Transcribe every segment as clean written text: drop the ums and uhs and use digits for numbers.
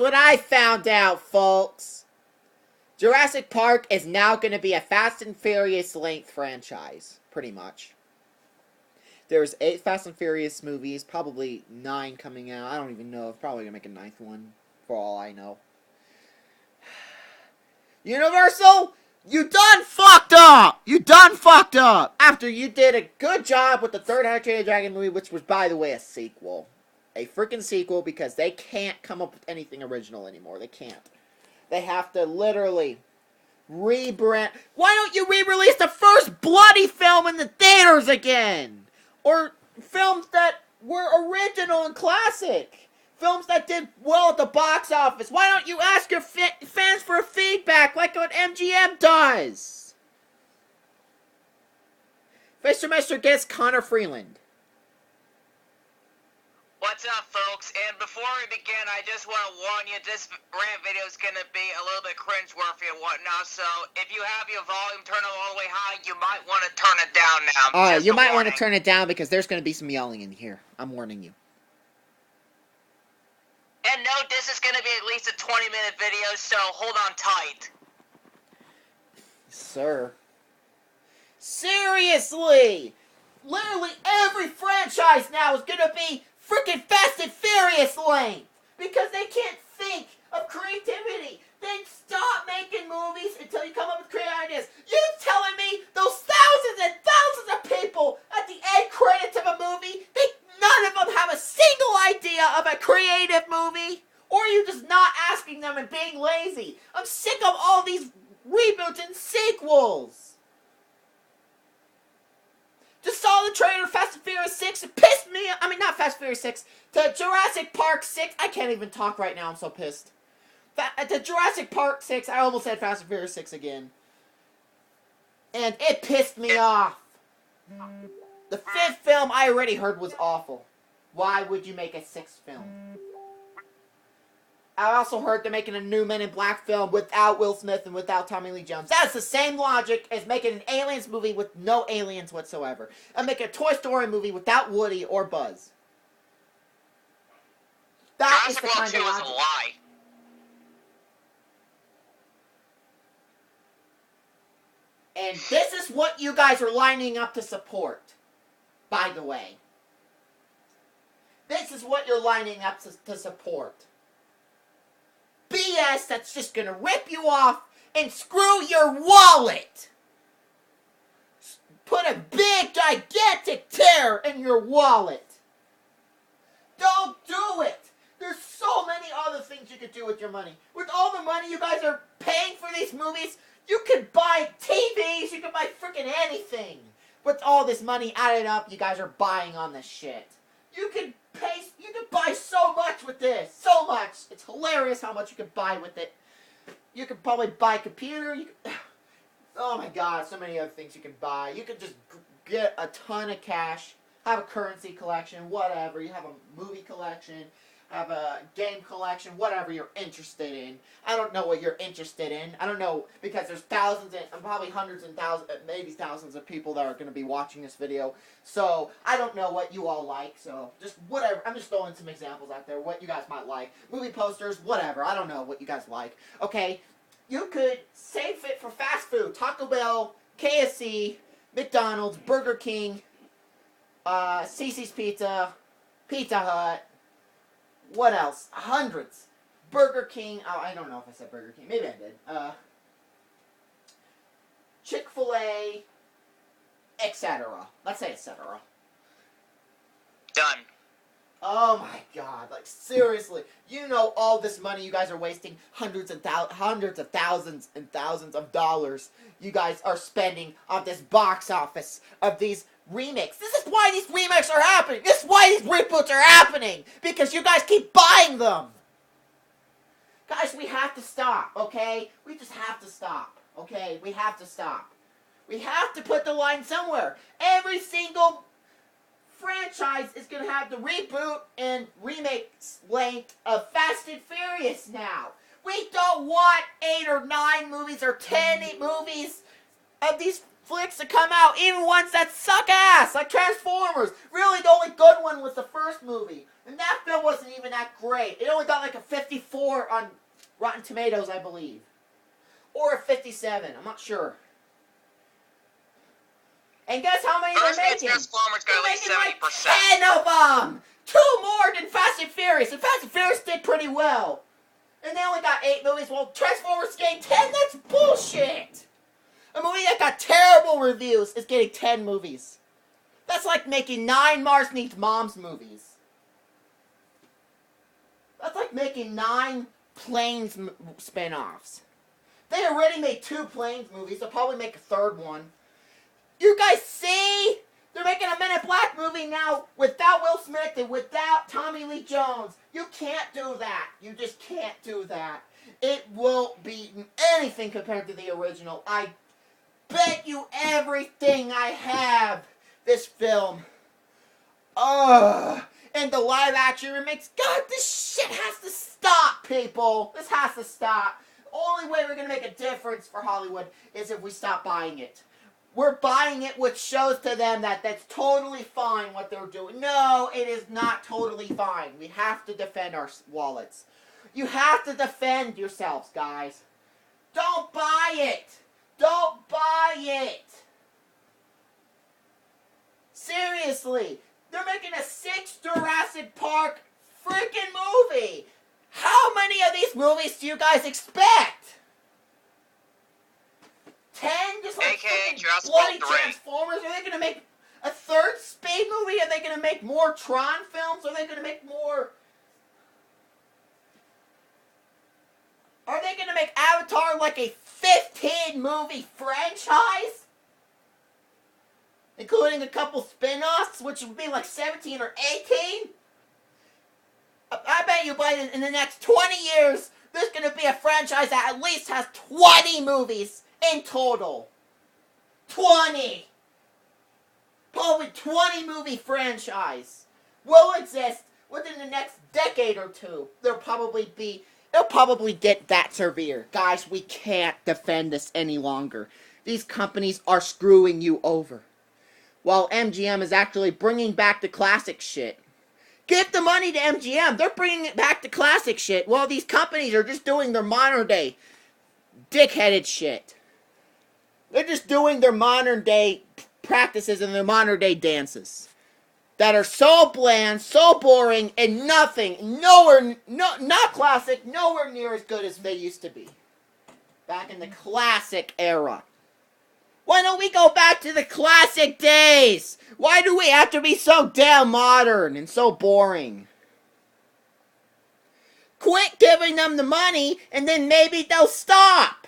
what I found out, folks. Jurassic Park is now going to be a Fast and Furious length franchise, pretty much. There's 8 Fast and Furious movies, probably 9 coming out. I don't even know. It's probably going to make a 9th one, for all I know. Universal, you done fucked up! You done fucked up! After you did a good job with the third How to Train Your Dragon movie, which was, by the way, a sequel. A freaking sequel, because they can't come up with anything original anymore. They can't. They have to literally rebrand. Why don't you re-release the first bloody film in the theaters again? Or films that were original and classic. Films that did well at the box office. Why don't you ask your fans for feedback like what MGM does? Mr. gets Connor Freeland. What's up, folks? And before we begin, I just want to warn you, this rant video is going to be a little bit cringeworthy and whatnot, so if you have your volume turned all the way high, you might want to turn it down now. You might want to turn it down because there's going to be some yelling in here. I'm warning you. And note, this is going to be at least a 20-minute video, so hold on tight. Sir. Seriously! Literally every franchise now is going to be freaking Fast and Furious length! Because they can't think of creativity. Then stop making movies until you come up with creative ideas. You telling me those thousands and thousands of people at the end credits of a movie, none of them have a single idea of a creative movie? Or are you just not asking them and being lazy? I'm sick of all these reboots and sequels. Just saw the trailer of Fast and Furious 6. It pissed me. I mean, not Fast and Furious 6. To Jurassic Park 6. I can't even talk right now. I'm so pissed. To Jurassic Park 6. I almost said Fast and Furious 6 again. And it pissed me off. The 5th film I already heard was awful. Why would you make a 6th film? I also heard they're making a new Men in Black film without Will Smith and without Tommy Lee Jones. That's the same logic as making an Aliens movie with no aliens whatsoever. And making a Toy Story movie without Woody or Buzz. That is the kind of logic. Is a lie. And this is what you guys are lining up to support. By the way. This is what you're lining up to support. BS that's just gonna rip you off and screw your wallet. Put a big, gigantic tear in your wallet. Don't do it. There's so many other things you could do with your money. With all the money you guys are paying for these movies, you could buy TVs, you could buy freaking anything. With all this money added up, you guys are buying on this shit. You could buy so much with this. So much. It's hilarious how much you can buy with it. You could probably buy a computer. Oh my god, so many other things you can buy. You could just get a ton of cash, have a currency collection, whatever. You have a movie collection, have a game collection, whatever you're interested in. I don't know what you're interested in. I don't know, because there's thousands and probably hundreds and thousands, maybe thousands of people that are going to be watching this video. So, I don't know what you all like, so just whatever. I'm just throwing some examples out there, what you guys might like. Movie posters, whatever. I don't know what you guys like. Okay, you could save it for fast food. Taco Bell, KFC, McDonald's, Burger King, Cece's Pizza, Pizza Hut. What else? Hundreds. Burger King. Oh, I don't know if I said Burger King. Maybe I did. Chick-fil-A, etc. Let's say etc. Done. Oh my god. Like, seriously. You know all this money you guys are wasting. Hundreds of thousands and thousands of dollars you guys are spending on this box office of these remakes. This is why these remakes are happening. This is why these reboots are happening. Because you guys keep buying them. Guys, we have to stop, okay? We just have to stop, okay? We have to stop. We have to put the line somewhere. Every single franchise is going to have the reboot and remake length of Fast and Furious now. We don't want 8 or 9 movies or 10 movies of these flicks to come out, even ones that suck ass, like Transformers. Really, the only good one was the first movie. And that film wasn't even that great. It only got like a 54 on Rotten Tomatoes, I believe. Or a 57, I'm not sure. And guess how many they're making? Transformers got at least 70%. Like 10 of them! 2 more than Fast and Furious. And Fast and Furious did pretty well. And they only got 8 movies. Well, Transformers getting 10? That's bullshit! A movie that got terrible reviews is getting 10 movies. That's like making 9 Mars Needs Moms movies. That's like making 9 Planes spin-offs. They already made 2 Planes movies. They'll probably make a 3rd one. You guys see? They're making a Men in Black movie now without Will Smith and without Tommy Lee Jones. You can't do that. You just can't do that. It won't be anything compared to the original. I bet you everything I have this film. Ugh. And the live action remakes. God, this shit has to stop, people. This has to stop. The only way we're going to make a difference for Hollywood is if we stop buying it. We're buying it, which shows to them that that's totally fine what they're doing. No, it is not totally fine. We have to defend our wallets. You have to defend yourselves, guys. Don't buy it. Don't buy it. Seriously. They're making a 6th Jurassic Park freaking movie. How many of these movies do you guys expect? 10? Just like bloody Transformers? Are they going to make a 3rd Speed movie? Are they going to make more Tron films? Are they going to make more... Are they going to make Avatar like a 15-movie franchise? Including a couple spin-offs, which would be like 17 or 18? I bet you in the next 20 years, there's going to be a franchise that at least has 20 movies in total. 20! Probably 20 movie franchise will exist within the next decade or 2. It'll probably get that severe. Guys, we can't defend this any longer. These companies are screwing you over. While MGM is actually bringing back the classic shit. Give the money to MGM. They're bringing it back to classic shit. While these companies are just doing their modern day dickheaded shit. They're just doing their modern day practices and their modern day dances. That are so bland, so boring, and not classic, nowhere near as good as they used to be. Back in the classic era. Why don't we go back to the classic days? Why do we have to be so damn modern and so boring? Quit giving them the money, and then maybe they'll stop.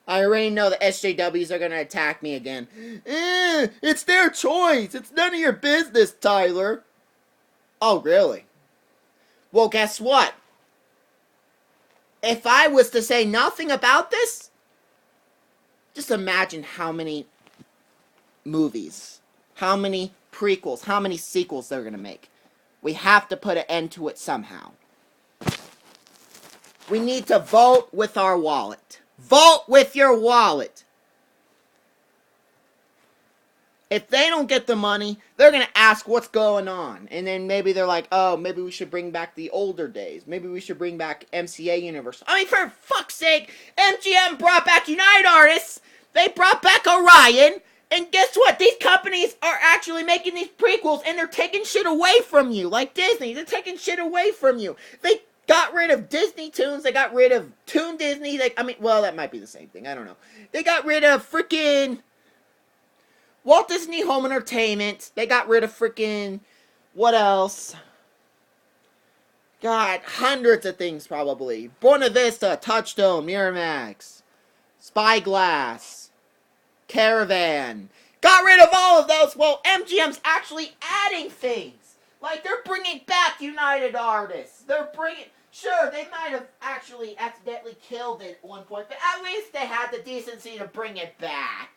I already know the SJWs are going to attack me again. It's their choice. It's none of your business, Tyler. Oh, really? Well, guess what? If I was to say nothing about this, just imagine how many movies, how many prequels, how many sequels they're going to make. We have to put an end to it somehow. We need to vote with our wallet. Vote with your wallet. If they don't get the money, they're going to ask what's going on. And then maybe they're like, oh, maybe we should bring back the older days. Maybe we should bring back MCA Universe. I mean, for fuck's sake, MGM brought back United Artists. They brought back Orion. And guess what? These companies are actually making these prequels, and they're taking shit away from you. Like Disney, they're taking shit away from you. They got rid of Disney Toons. They got rid of Toon Disney. That might be the same thing. I don't know. They got rid of freaking Walt Disney Home Entertainment. They got rid of freaking... What else? God, hundreds of things probably. Buena Vista, Touchstone, Miramax, Spyglass, Caravan. Got rid of all of those. Well, MGM's actually adding things. Like, they're bringing back United Artists. They're bringing... Sure, they might have actually accidentally killed it at one point, but at least they had the decency to bring it back.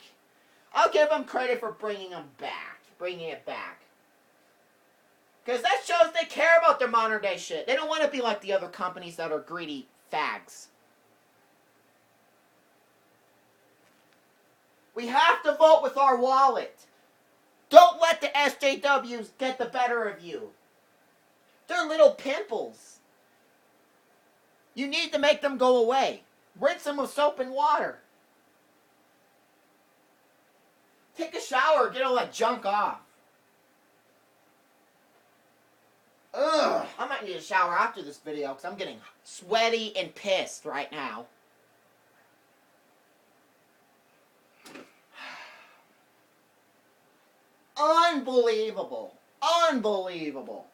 I'll give them credit for bringing it back. Because that shows they care about their modern day shit. They don't want to be like the other companies that are greedy fags. We have to vote with our wallet. Don't let the SJWs get the better of you. They're little pimples. You need to make them go away. Rinse them with soap and water. Take a shower, get all that junk off. Ugh, I might need a shower after this video because I'm getting sweaty and pissed right now. Unbelievable. Unbelievable.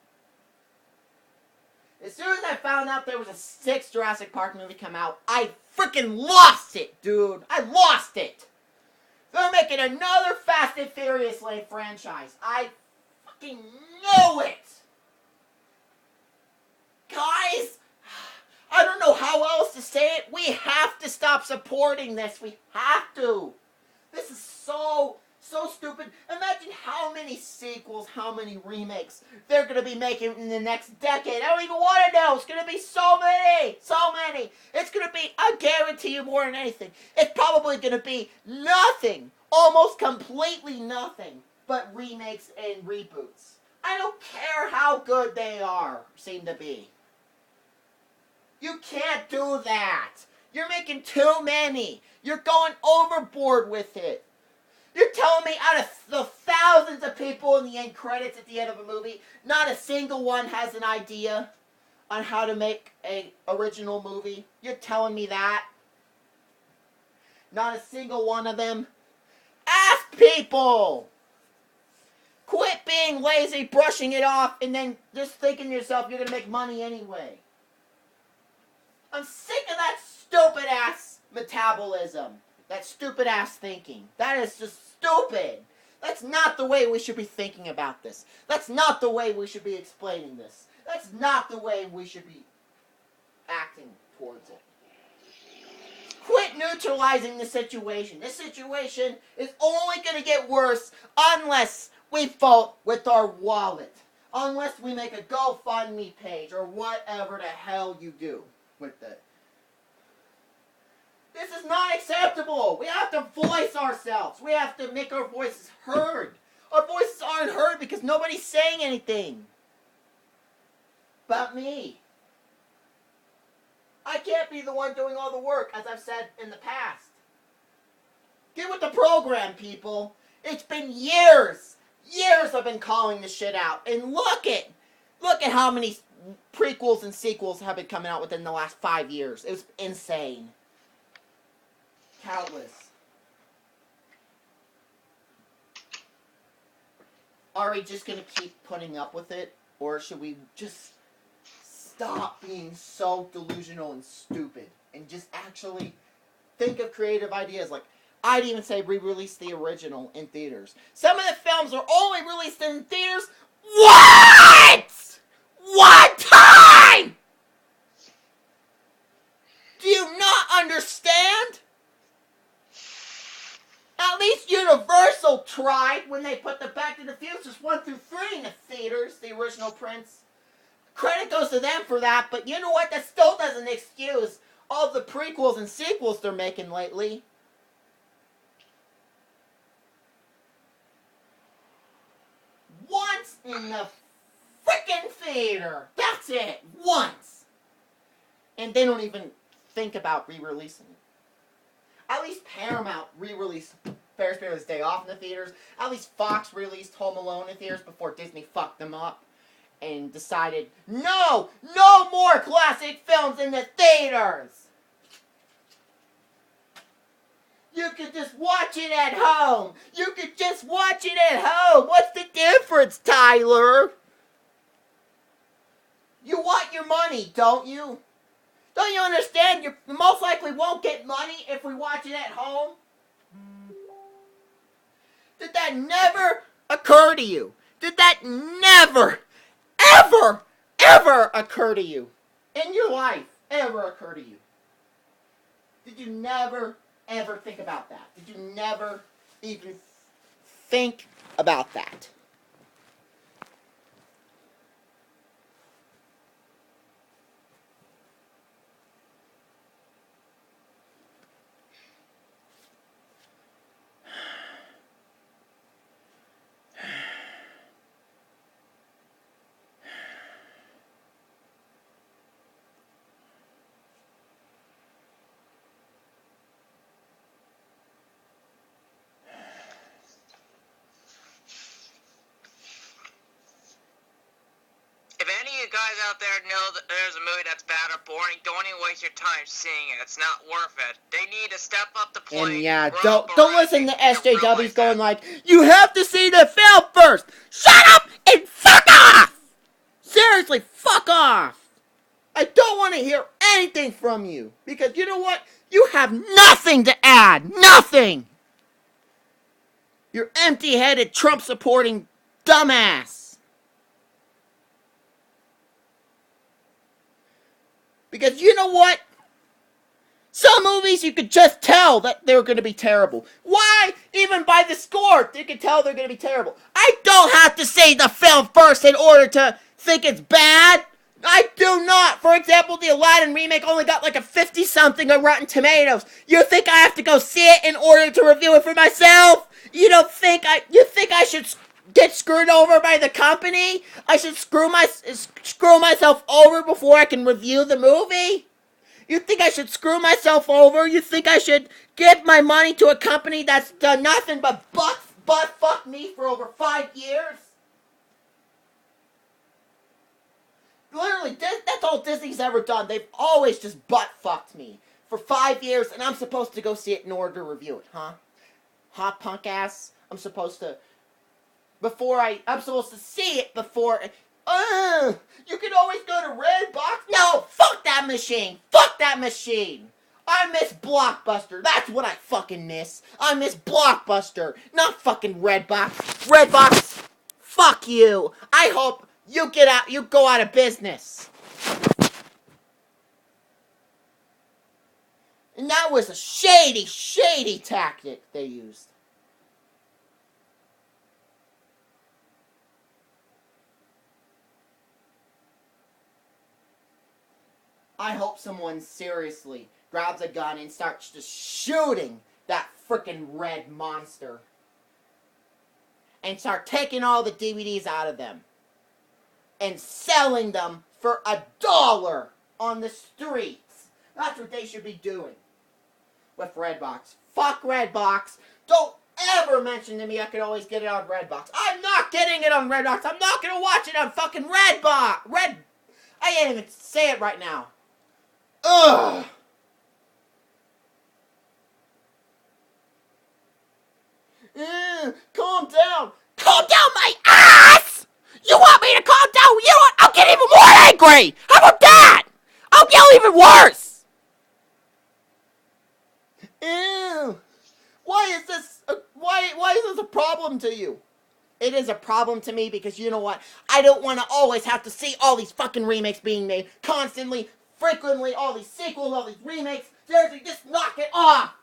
As soon as I found out there was a 6th Jurassic Park movie come out, I freaking lost it, dude. I lost it. They're making another Fast and Furious Lane franchise. I fucking know it. Guys, I don't know how else to say it. We have to stop supporting this. We have to. This is so stupid. Imagine how many sequels, how many remakes they're going to be making in the next decade. I don't even want to know. It's going to be so many. So many. It's going to be, I guarantee you more than anything, it's probably going to be nothing. Almost completely nothing but remakes and reboots. I don't care how good they seem to be. You can't do that. You're making too many. You're going overboard with it. You're telling me out of the thousands of people in the end credits at the end of a movie, not a single one has an idea on how to make an original movie? You're telling me that? Not a single one of them? Ask people! Quit being lazy, brushing it off, and then just thinking to yourself you're going to make money anyway. I'm sick of that stupid-ass metabolism. That stupid-ass thinking. That is just stupid. That's not the way we should be thinking about this. That's not the way we should be explaining this. That's not the way we should be acting towards it. Quit neutralizing the situation. This situation is only going to get worse unless we vote with our wallet. Unless we make a GoFundMe page or whatever the hell you do with it. This is not acceptable. We have to voice ourselves. We have to make our voices heard. Our voices aren't heard because nobody's saying anything but me. I can't be the one doing all the work, as I've said in the past. Get with the program, people. It's been years. Years I've been calling this shit out. And look at how many prequels and sequels have been coming out within the last 5 years. It was insane. Countless. Are we just going to keep putting up with it? Or should we just stop being so delusional and stupid and just actually think of creative ideas? Like, I'd even say re-release the original in theaters. Some of the films are only released in theaters one time! Do you not understand? At least Universal tried when they put the Back to the Futures 1 through 3 in the theaters, the original prints. Credit goes to them for that, but you know what? That still doesn't excuse all the prequels and sequels they're making lately. Once in the frickin' theater. That's it. Once. And they don't even think about re-releasing it. At least Paramount re-released Ferris Bueller's Day Off in the theaters. At least Fox released Home Alone in theaters before Disney fucked them up and decided, no more classic films in the theaters. You could just watch it at home. You could just watch it at home. What's the difference, Tyler? You want your money, don't you? Don't you understand? You most likely won't get money if we watch it at home. Did that never occur to you? Did that never, ever occur to you? In your life, ever occur to you? Did you never, ever think about that? Did you never even think about that? guys out there know that there's a movie that's bad or boring, don't even waste your time seeing it. It's not worth it. They need to step up the plate. And yeah, grow up don't around listen it. to You don't SJWs realize going that. like, you have to see the film first. Shut up and fuck off. Seriously, fuck off. I don't want to hear anything from you because you know what? You have nothing to add. Nothing. You're empty-headed, Trump-supporting dumbass. Because you know what? Some movies you could just tell that they're going to be terrible. Why? Even by the score, you can tell they're going to be terrible. I don't have to see the film first in order to think it's bad. I do not. For example, the Aladdin remake only got like a 50-something on Rotten Tomatoes. You think I have to go see it in order to review it for myself? You think I should get screwed over by the company? I should screw myself over before I can review the movie? You think I should screw myself over? You think I should give my money to a company that's done nothing but butt fuck me for over 5 years? Literally, that's all Disney's ever done. They've always just butt fucked me for 5 years, and I'm supposed to go see it in order to review it, huh? Hot punk ass. I'm supposed to see it before. You can always go to Redbox. No, fuck that machine. Fuck that machine. I miss Blockbuster. That's what I fucking miss. I miss Blockbuster, not fucking Redbox. Redbox, fuck you. I hope you go out of business. And that was a shady, shady tactic they used. I hope someone seriously grabs a gun and starts just shooting that frickin' red monster. And start taking all the DVDs out of them. And selling them for $1 on the streets. That's what they should be doing with Redbox. Fuck Redbox. Don't ever mention to me I could always get it on Redbox. I'm not getting it on Redbox. I'm not gonna watch it on fucking Redbox. I can't even say it right now. Ugh. Calm down. Calm down my ass! You want me to calm down? You know what? I'll get even more angry! How about that? I'll yell even worse! Ew. Why is this a problem to you? It is a problem to me because you know what? I don't want to always have to see all these fucking remakes being made. Constantly, frequently, all these sequels, all these remakes. Seriously, just knock it off!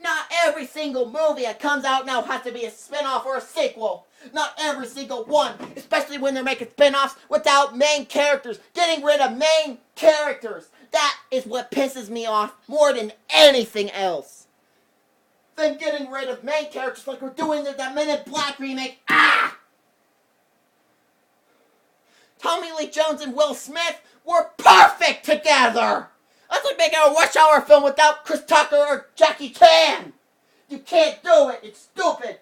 Not every single movie that comes out now has to be a spin-off or a sequel. Not every single one. Especially when they're making spin-offs without main characters. Getting rid of main characters. That is what pisses me off more than anything else. Than getting rid of main characters like we're doing with that Men in Black remake. Ah! Tommy Lee Jones and Will Smith were perfect together! That's like making a Rush Hour film without Chris Tucker or Jackie Chan! You can't do it! It's stupid!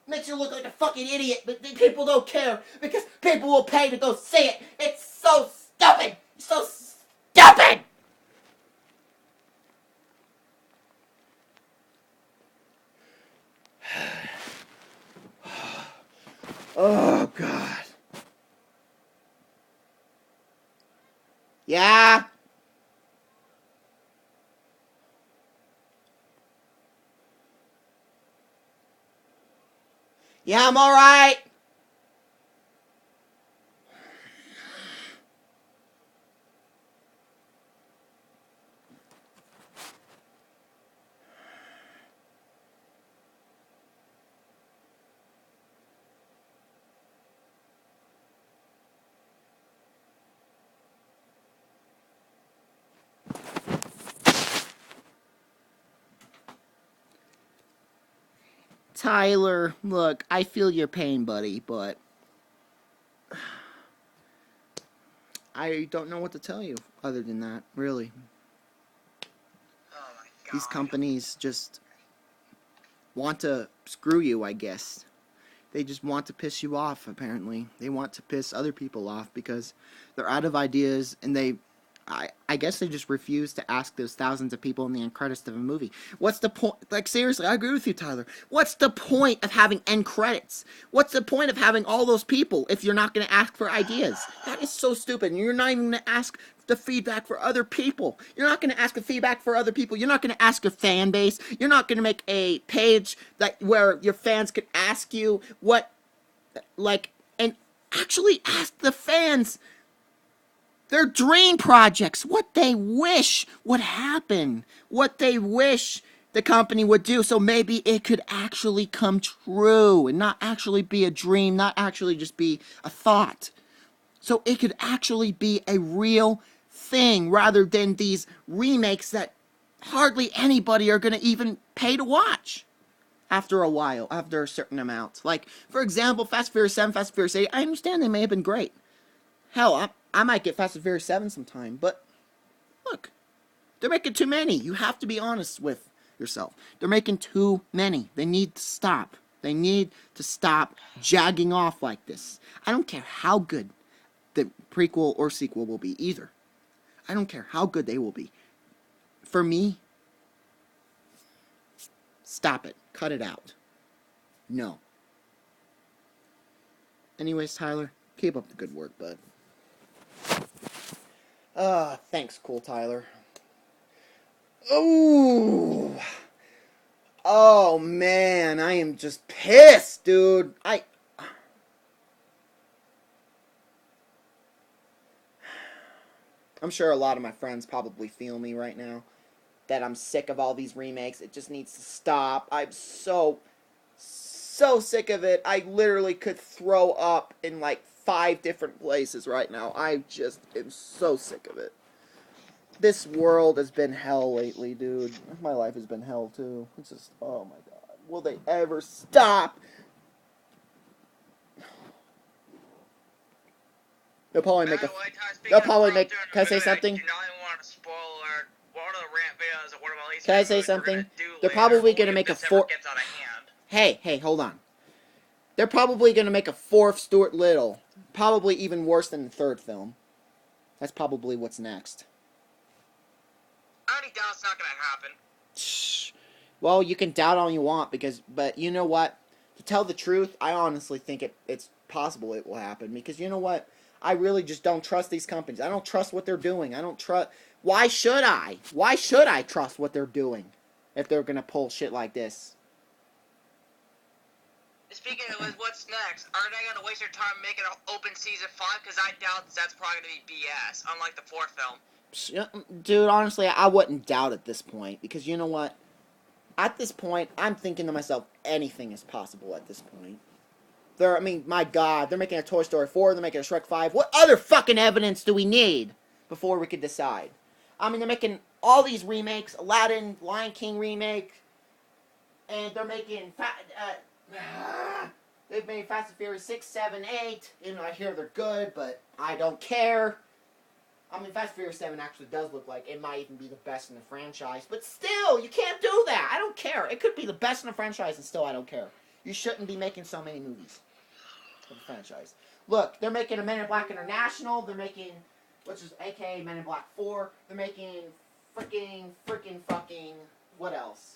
Makes you look like a fucking idiot, but people don't care because people will pay to go see it! It's so stupid! It's so stupid! Oh, God. Yeah? Yeah, I'm alright. Tyler, look, I feel your pain, buddy, but I don't know what to tell you other than that, really. Oh my God. These companies just want to screw you, I guess. They just want to piss you off, apparently. They want to piss other people off because they're out of ideas, and I guess they just refuse to ask those thousands of people in the end credits of a movie. What's the point? Like, seriously, I agree with you, Tyler. What's the point of having end credits? What's the point of having all those people if you're not going to ask for ideas? That is so stupid. And you're not even going to ask the feedback for other people. You're not going to ask the feedback for other people. You're not going to ask your fan base. You're not going to make a page where your fans can ask you and actually ask the fans their dream projects, what they wish would happen, what they wish the company would do, so maybe it could actually come true and not actually be a dream, not actually just be a thought. So it could actually be a real thing rather than these remakes that hardly anybody are going to even pay to watch after a while, after a certain amount. Like, for example, Fast and Furious 7, Fast and Furious 8, I understand they may have been great. Hell, I might get Fast and Furious 7 sometime, but look, they're making too many. You have to be honest with yourself. They're making too many. They need to stop. They need to stop jagging off like this. I don't care how good the prequel or sequel will be either. I don't care how good they will be. For me, stop it. Cut it out. No. Anyways, Tyler, keep up the good work, bud. Thanks, cool Tyler. Ooh. Oh, man, I am just pissed, dude. I'm sure a lot of my friends probably feel me right now. That I'm sick of all these remakes. It just needs to stop. I'm so sick of it. I literally could throw up in like 5 different places right now. I just am so sick of it. This world has been hell lately, dude. My life has been hell, too. It's just, oh my god. Will they ever stop? They'll probably make a... They'll probably make... Can I say something? Can I say something? They're probably going to make a 4... Hey, hold on. They're probably going to make a 4th Stuart Little. Probably even worse than the 3rd film. That's probably what's next. I already doubt it's not going to happen. Shh. Well, you can doubt all you want, but you know what? To tell the truth, I honestly think it's possible it will happen. Because you know what? I really just don't trust these companies. I don't trust what they're doing. I don't trust... Why should I? Why should I trust what they're doing if they're going to pull shit like this? Speaking of what's next, are they going to waste their time making an open season 5? Because I doubt that's probably going to be BS, unlike the 4th film. Dude, honestly, I wouldn't doubt at this point. Because you know what? At this point, I'm thinking to myself, anything is possible at this point. My God, they're making a Toy Story 4, they're making a Shrek 5. What other fucking evidence do we need before we could decide? I mean, they're making all these remakes, Aladdin, Lion King remake, and they're making, they've made Fast and Furious 6, 7, 8, and I hear they're good, but I don't care. I mean, Fast and Furious 7 actually does look like it might even be the best in the franchise, but still, you can't do that. I don't care. It could be the best in the franchise, and still I don't care. You shouldn't be making so many movies for the franchise. Look, they're making a Men in Black International, they're making, which is aka Men in Black 4, they're making freaking, fucking, what else?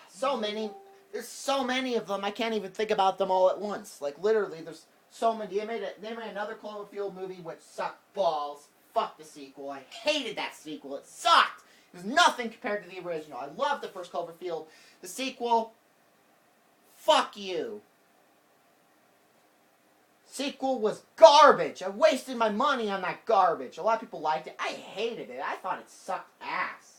So many. There's so many of them, I can't even think about them all at once. Like, literally, there's so many. They made another Cloverfield movie which sucked balls. Fuck the sequel. I hated that sequel. It sucked. It was nothing compared to the original. I loved the first Cloverfield. The sequel, fuck you. Sequel was garbage. I wasted my money on that garbage. A lot of people liked it. I hated it. I thought it sucked ass.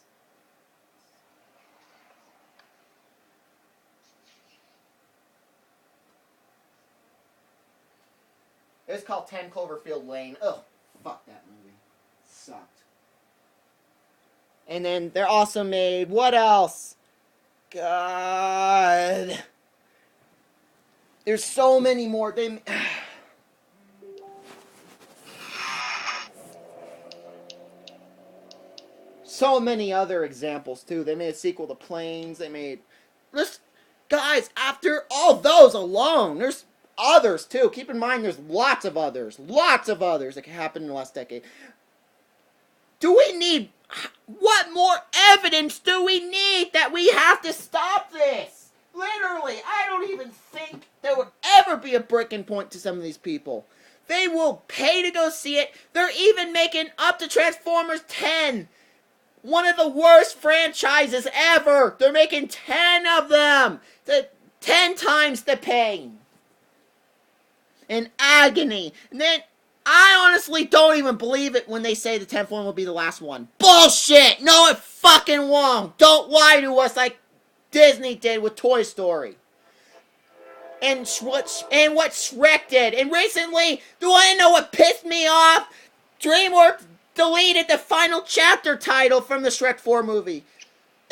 It was called 10 Cloverfield Lane. Ugh, fuck that movie. It sucked. And then they're also made, what else? God. There's so many more. so many other examples too. They made a sequel to Planes. They made this, guys. After all those alone, there's others too. Keep in mind, there's lots of others that can happen in the last decade. Do we need? What more evidence do we need that we have to stop this? Literally, I don't even think there would ever be a breaking point to some of these people. They will pay to go see it. They're even making up to Transformers 10. One of the worst franchises ever. They're making 10 of them. 10 times the pain. And agony. And then, I honestly don't even believe it when they say the 10th one will be the last one. Bullshit! No, it fucking won't. Don't lie to us like Disney did with Toy Story. And what Shrek did. And recently, do you want to know what pissed me off? DreamWorks deleted the final chapter title from the Shrek 4 movie.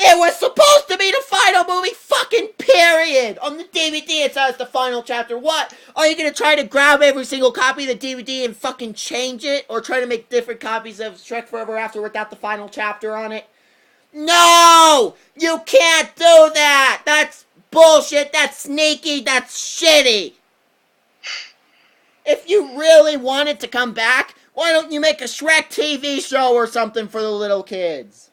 It was supposed to be the final movie, fucking period. On the DVD, it says the final chapter. What? Are you going to try to grab every single copy of the DVD and fucking change it? Or try to make different copies of Shrek Forever After without the final chapter on it? No! You can't do that! That's bullshit, that's sneaky, that's shitty! If you really wanted to come back, why don't you make a Shrek TV show or something for the little kids?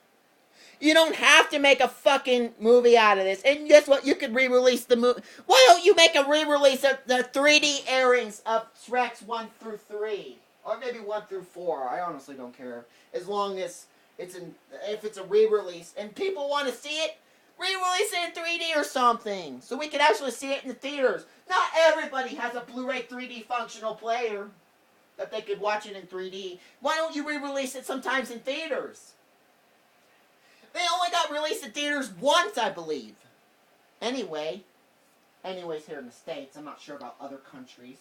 You don't have to make a fucking movie out of this. And guess what? You could re-release the movie. Why don't you make a re-release of the 3D airings of Shreks 1 through 3? Or maybe 1 through 4. I honestly don't care. As long as if it's a re-release and people want to see it, re-release it in 3D or something. So we can actually see it in the theaters. Not everybody has a Blu-ray 3D functional player that they could watch it in 3D. Why don't you re-release it sometimes in theaters? They only got released in theaters once, I believe. Anyways, here in the States. I'm not sure about other countries.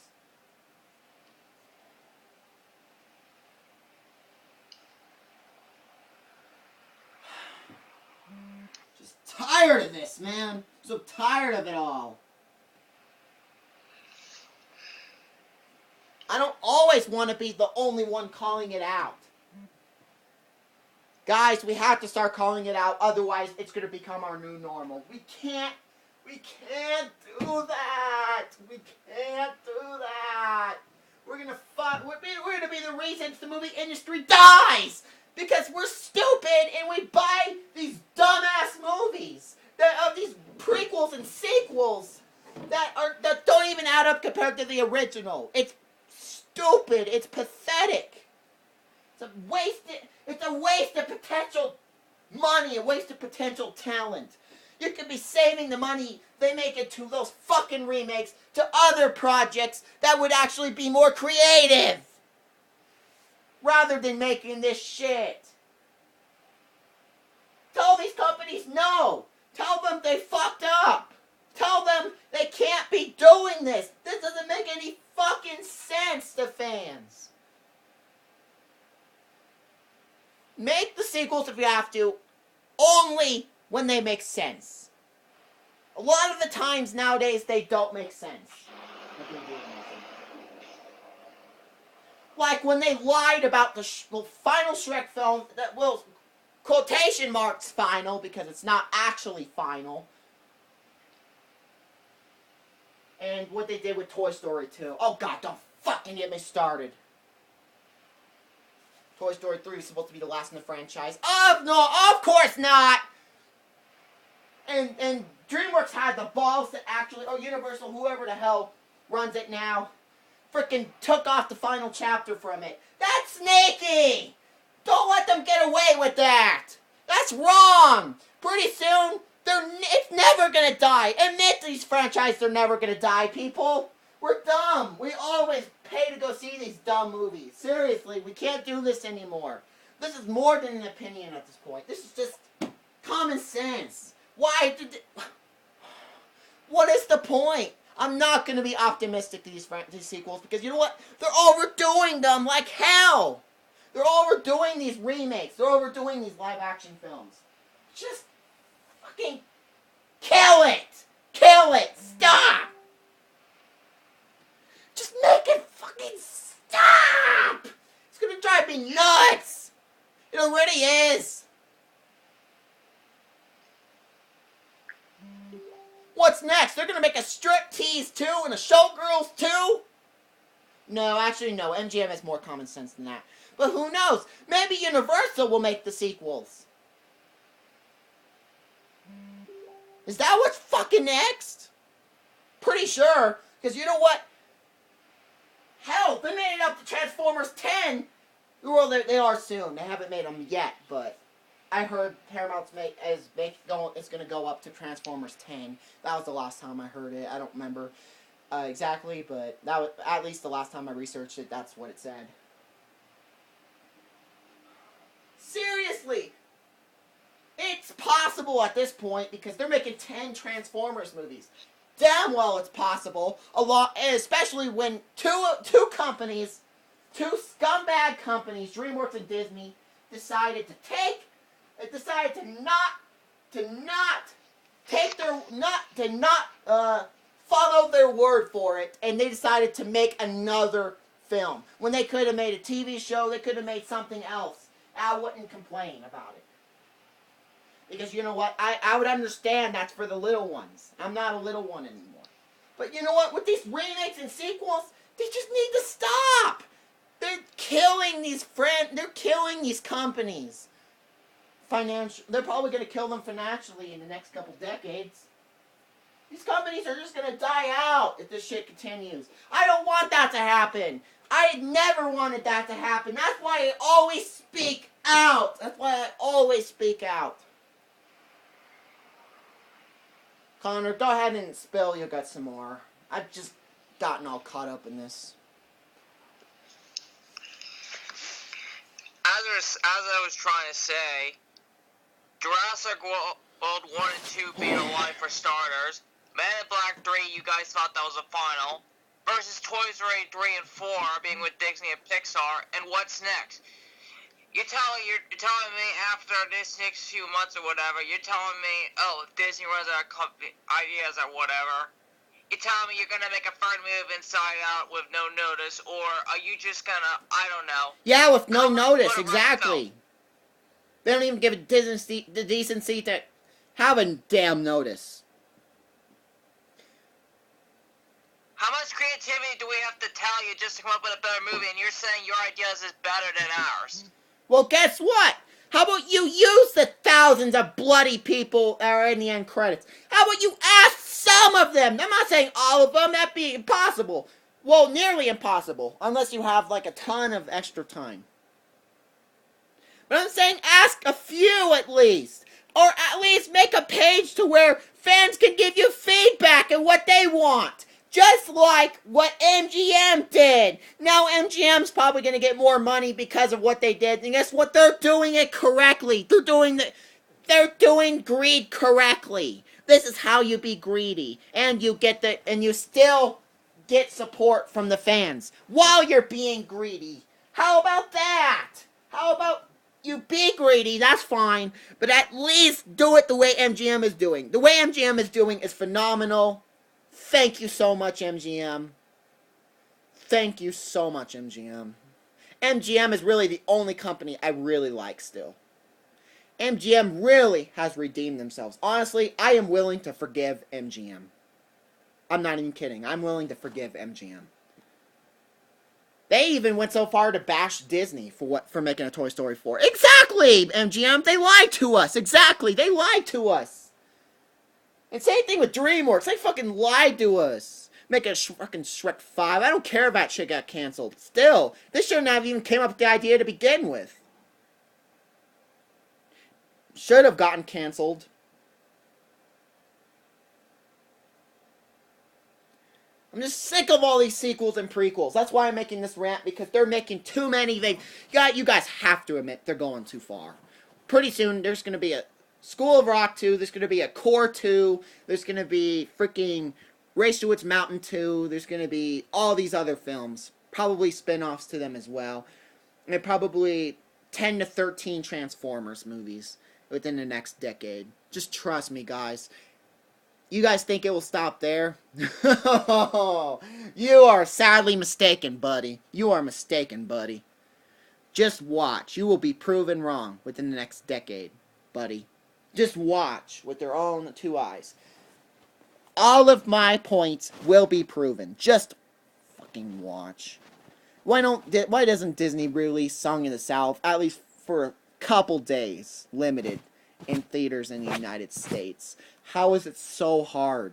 Just tired of this, man. So tired of it all. I don't always want to be the only one calling it out. Guys, we have to start calling it out, otherwise it's going to become our new normal. We can't do that. We can't do that. We're going to be the reason the movie industry dies because we're stupid and we buy these dumbass movies of these prequels and sequels that don't even add up compared to the original. It's stupid. It's pathetic. It's a waste of potential money, a waste of potential talent. You could be saving the money they make into those fucking remakes to other projects that would actually be more creative. Rather than making this shit. Tell these companies no. Tell them they fucked up. Tell them they can't be doing this. This doesn't make any fucking sense to fans. Make the sequels if you have to, only when they make sense. A lot of the times nowadays, they don't make sense. Like when they lied about the final Shrek film, that will, quotation marks final, because it's not actually final. And what they did with Toy Story 2. Oh god, don't fucking get me started. Toy Story 3 is supposed to be the last in the franchise. No, of course not! And DreamWorks had the balls to actually, or Universal, whoever the hell runs it now, freaking took off the final chapter from it. That's sneaky! Don't let them get away with that! That's wrong! Pretty soon, it's never gonna die. Admit these franchises are never gonna die, people. We're dumb. We always pay to go see these dumb movies. Seriously, we can't do this anymore. This is more than an opinion at this point. This is just common sense. Why did what is the point? I'm not going to be optimistic to these sequels because you know what? They're overdoing them like hell. They're overdoing these remakes. They're overdoing these live action films. Just fucking kill it. Kill it. Stop. Just make it fucking stop! It's gonna drive me nuts! It already is! What's next? They're gonna make a Striptease 2 and a Showgirls 2? No, actually no. MGM has more common sense than that. But who knows? Maybe Universal will make the sequels. Is that what's fucking next? Pretty sure. Because you know what? Hell, they made it up to Transformers 10. Well, they are soon. They haven't made them yet, but I heard Paramount's it's going to go up to Transformers 10. That was the last time I heard it. I don't remember exactly, but that was, at least the last time I researched it, that's what it said. Seriously, it's possible at this point because they're making 10 Transformers movies. Damn well it's possible, especially when two companies, two scumbag companies, DreamWorks and Disney, decided to not follow their word for it, and they decided to make another film. When they could have made a TV show, they could have made something else. I wouldn't complain about it. Because you know what? I would understand that's for the little ones. I'm not a little one anymore. But you know what? With these remakes and sequels, they just need to stop. They're killing they're killing these companies. They're probably going to kill them financially in the next couple decades. These companies are just going to die out if this shit continues. I don't want that to happen. I never wanted that to happen. That's why I always speak out. Connor, go ahead and spill your guts some more. I've just gotten all caught up in this. As I was trying to say, Jurassic World 1 and 2 being alive for starters, Man in Black 3, you guys thought that was a final, versus Toy Story 3 and 4 being with Disney and Pixar, and what's next? You're telling me after this next few months or whatever, you're telling me, oh, if Disney runs out of ideas or whatever, you're telling me you're gonna make a third move Inside Out with no notice, or are you just gonna, I don't know. Yeah, with no notice, exactly. They don't even give a the decency to have a damn notice. How much creativity do we have to tell you just to come up with a better movie, and you're saying your ideas is better than ours? Well, guess what? How about you use the thousands of bloody people that are in the end credits? How about you ask some of them? I'm not saying all of them. That'd be impossible. Well, nearly impossible. Unless you have, like, a ton of extra time. But I'm saying ask a few at least. Or at least make a page to where fans can give you feedback on what they want. Just like what MGM did. Now MGM's probably going to get more money because of what they did. And guess what? They're doing it correctly. They're doing greed correctly. This is how you be greedy. And you still get support from the fans while you're being greedy. How about that? How about you be greedy? That's fine. But at least do it the way MGM is doing. The way MGM is doing is phenomenal. Thank you so much, MGM. Thank you so much, MGM. MGM is really the only company I really like still. MGM really has redeemed themselves. Honestly, I am willing to forgive MGM. I'm not even kidding. I'm willing to forgive MGM. They even went so far to bash Disney for making a Toy Story 4. Exactly, MGM. They lied to us. Exactly. They lied to us. And same thing with DreamWorks. They fucking lied to us. Make a fucking Shrek 5. I don't care if that shit got canceled. Still, this shouldn't have even came up with the idea to begin with. Should have gotten canceled. I'm just sick of all these sequels and prequels. That's why I'm making this rant, because they're making too many. You guys have to admit they're going too far. Pretty soon, there's going to be a School of Rock 2, there's going to be a Core 2, there's going to be freaking Race to Its Mountain 2, there's going to be all these other films, probably spin-offs to them as well, and probably 10 to 13 Transformers movies within the next decade. Just trust me, guys. You guys think it will stop there? You are sadly mistaken, buddy. You are mistaken, buddy. Just watch. You will be proven wrong within the next decade, buddy. Just watch with their own two eyes. All of my points will be proven. Just fucking watch. Why doesn't Disney release Song of the South at least for a couple days, limited, in theaters in the United States? How is it so hard?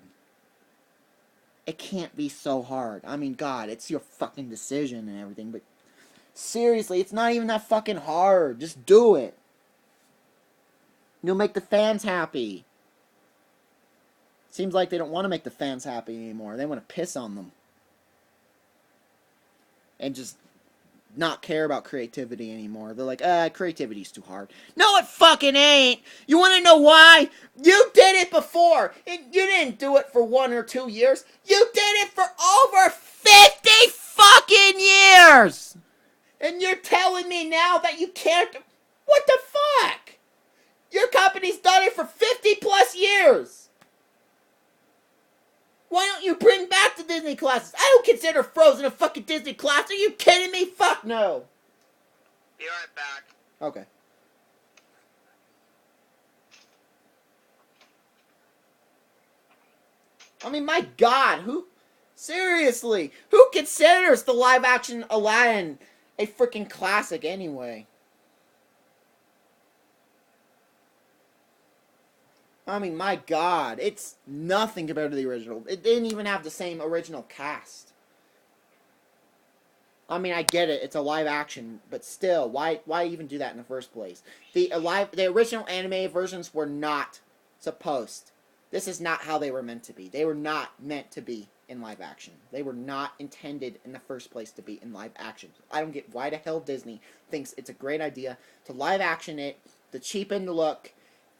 It can't be so hard. I mean, God, it's your fucking decision and everything, but seriously, it's not even that fucking hard. Just do it. You'll make the fans happy. Seems like they don't want to make the fans happy anymore. They want to piss on them. And just not care about creativity anymore. They're like, creativity's too hard. No, it fucking ain't! You want to know why? You did it before! And you didn't do it for 1 or 2 years. You did it for over 50 fucking years! And you're telling me now that you can't... What the fuck? Your company's done it for 50 plus years! Why don't you bring back the Disney classics? I don't consider Frozen a fucking Disney classic. Are you kidding me? Fuck no. Be right back. Okay. I mean, my God, seriously, who considers the live-action Aladdin a freaking classic anyway? I mean, my God, it's nothing compared to the original. It didn't even have the same original cast. I mean, I get it, it's a live action, but still, why even do that in the first place? The original animated versions were not supposed. This is not how they were meant to be. They were not meant to be in live action. They were not intended in the first place to be in live action. I don't get why the hell Disney thinks it's a great idea to live action it, to cheapen the look,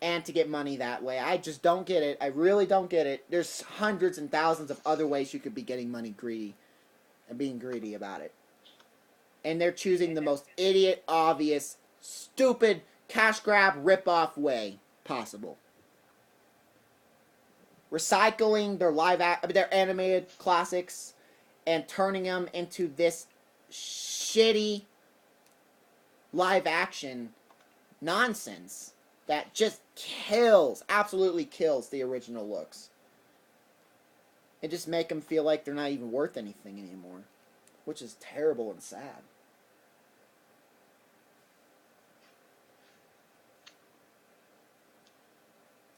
and to get money that way. I just don't get it. I really don't get it. There's hundreds and thousands of other ways you could be getting money greedy and being greedy about it. And they're choosing the most idiot, obvious, stupid, cash grab, rip-off way possible. Recycling their animated classics and turning them into this shitty live-action nonsense that just absolutely kills the original looks. And just make them feel like they're not even worth anything anymore. Which is terrible and sad.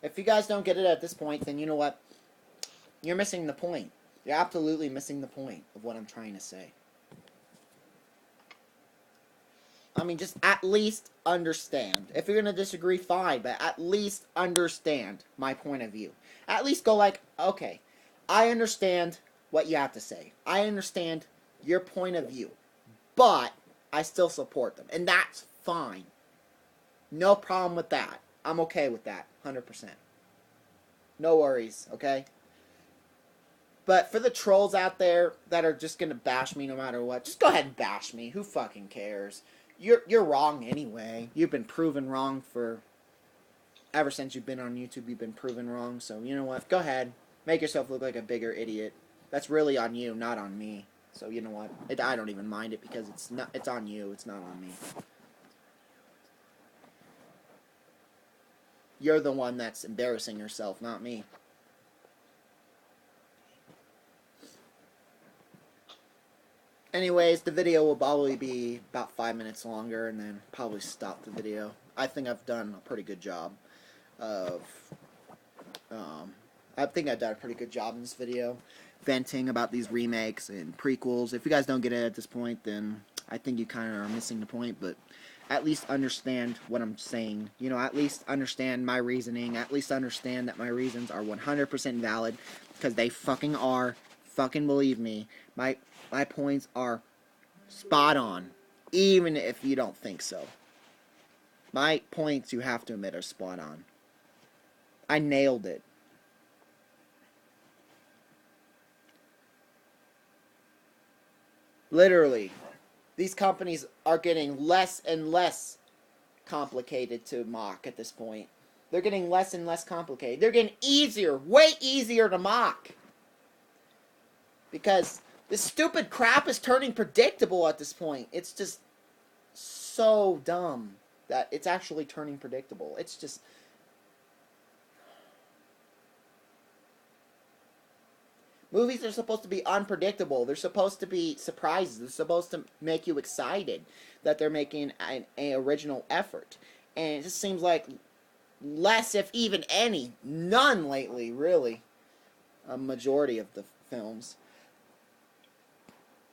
If you guys don't get it at this point, then you know what? You're missing the point. You're absolutely missing the point of what I'm trying to say. I mean, just at least understand. If you're going to disagree, fine, but at least understand my point of view. At least go like, okay, I understand what you have to say. I understand your point of view, but I still support them, and that's fine. No problem with that. I'm okay with that, 100%. No worries, okay? But for the trolls out there that are just gonna bash me no matter what, just go ahead and bash me. Who fucking cares? You're wrong anyway. You've been proven wrong ever since you've been on YouTube. You've been proven wrong. So you know what? Go ahead, make yourself look like a bigger idiot. That's really on you, not on me. So you know what? I don't even mind it because it's on you. It's not on me. You're the one that's embarrassing yourself, not me. Anyways, the video will probably be about 5 minutes longer and then probably stop the video. I think I've done a pretty good job of... I think I've done a pretty good job in this video venting about these remakes and prequels. If you guys don't get it at this point, then I think you kind of are missing the point, but at least understand what I'm saying. You know, at least understand my reasoning. At least understand that my reasons are 100% valid, because they fucking are. Fucking believe me. My points are spot on, even if you don't think so. My points, you have to admit, are spot on. I nailed it. Literally, these companies are getting less and less complicated to mock at this point. They're getting less and less complicated. They're getting easier, way easier to mock. Because this stupid crap is turning predictable at this point. It's just so dumb that it's actually turning predictable. It's just... Movies are supposed to be unpredictable. They're supposed to be surprises. They're supposed to make you excited that they're making an original effort. And it just seems like less, if even any, none lately, really. A majority of the films.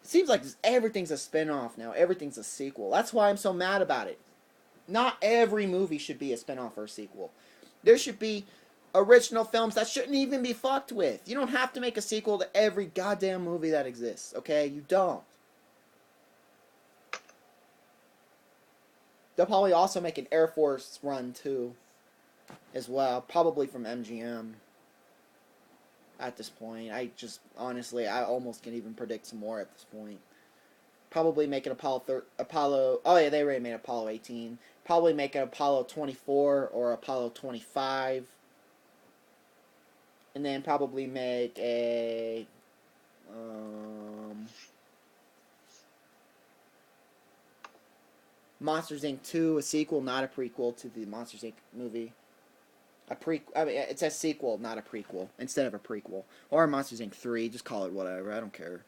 It seems like everything's a spin-off now. Everything's a sequel. That's why I'm so mad about it. Not every movie should be a spin-off or a sequel. There should be original films that shouldn't even be fucked with. You don't have to make a sequel to every goddamn movie that exists, okay? You don't. They'll probably also make an Air Force run, too, as well. Probably from MGM. At this point, honestly, I almost can even predict some more at this point. Probably make an Apollo, oh yeah, they already made Apollo 18. Probably make an Apollo 24 or Apollo 25. And then probably make a, Monsters Inc. 2, a sequel, not a prequel to the Monsters Inc. movie. I mean, it's a sequel, not a prequel, instead of a prequel. Or Monsters Inc. 3, just call it whatever, I don't care.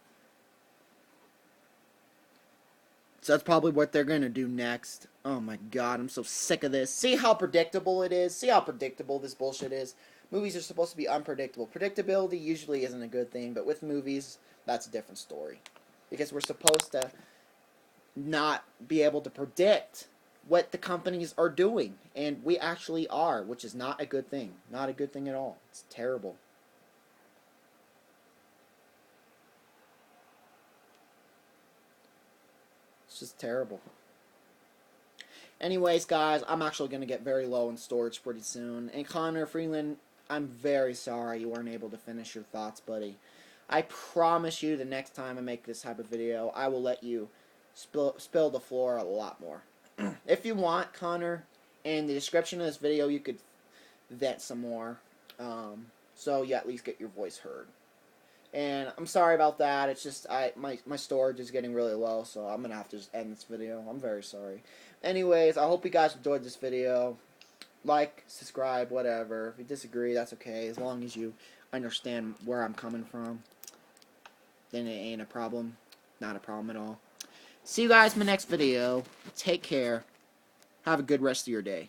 So that's probably what they're gonna do next. Oh my god, I'm so sick of this. See how predictable it is? See how predictable this bullshit is? Movies are supposed to be unpredictable. Predictability usually isn't a good thing, but with movies, that's a different story. Because we're supposed to not be able to predict what the companies are doing. And we actually are, which is not a good thing. Not a good thing at all. It's terrible. It's just terrible. Anyways, guys, I'm actually going to get very low in storage pretty soon. And Connor Freeland, I'm very sorry you weren't able to finish your thoughts, buddy. I promise you the next time I make this type of video, I will let you spill the floor a lot more. If you want, Connor, in the description of this video, you could vent some more. So you at least get your voice heard. And I'm sorry about that. It's just my storage is getting really low, so I'm gonna have to just end this video. I'm very sorry. Anyways, I hope you guys enjoyed this video. Like, subscribe, whatever. If you disagree, that's okay. As long as you understand where I'm coming from, then it ain't a problem. Not a problem at all. See you guys in my next video. Take care. Have a good rest of your day.